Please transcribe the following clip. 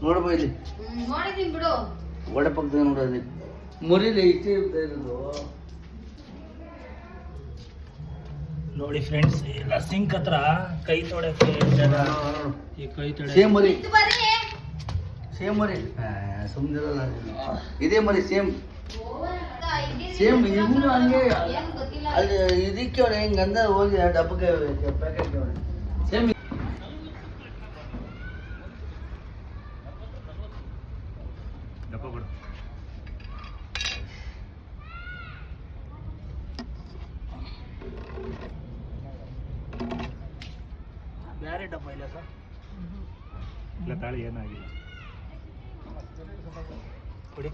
ನೋಡ್ಬ ಇಲ್ಲಿ ನೋಡಿದೀನಿ ಬಿಡು. ಗೋಡೆ ಪಕ್ಕದಾಗ ನೋಡೋದು ಮುರಿಲಿ ಇಷ್ಟೇ ಇರೋದು. ನೋಡಿ ಫ್ರೆಂಡ್ಸ್, ಎಲ್ಲ ಸಿಂಕ್ ಹತ್ರ ಕೈ ತೊಡಕ್ಕೆ ಈ ಕೈ ತೊಡೆ ಸೇಮ್ ಮರಿ, ಇದು ಬರ್ರಿ. ಸೇಮ್ ಮರಿ ಸುಮ್ಮನಿರಲ್ಲ. ಇದೇ ಮರಿ ಸೇಮ್ ಓವರ್ ಆಗ್ತಾ ಇದೆ. ಸೇಮ್ ಇವನು ಹಂಗೆ ಏನ್ ಗೊತ್ತಿಲ್ಲ. ಅಲ್ಲಿ ಇದಕ್ಕೆ ಅವ್ರು ಹೆಂಗೆ ಅಂದ ಹೋಗಿ ಡಬ್ಬಕ್ಕೆ ಪ್ಯಾಕೆಟ್ ಸೇಮ್. ಡಬ್ಬ ಕೊಡು. ಬೇರೆ ಡಬ್ಬ ಇಲ್ಲ ಸರ್? ಇಲ್ಲ ತಾಳಿ ಏನಾಗಿಲ್ಲ ಕೊಡಿ.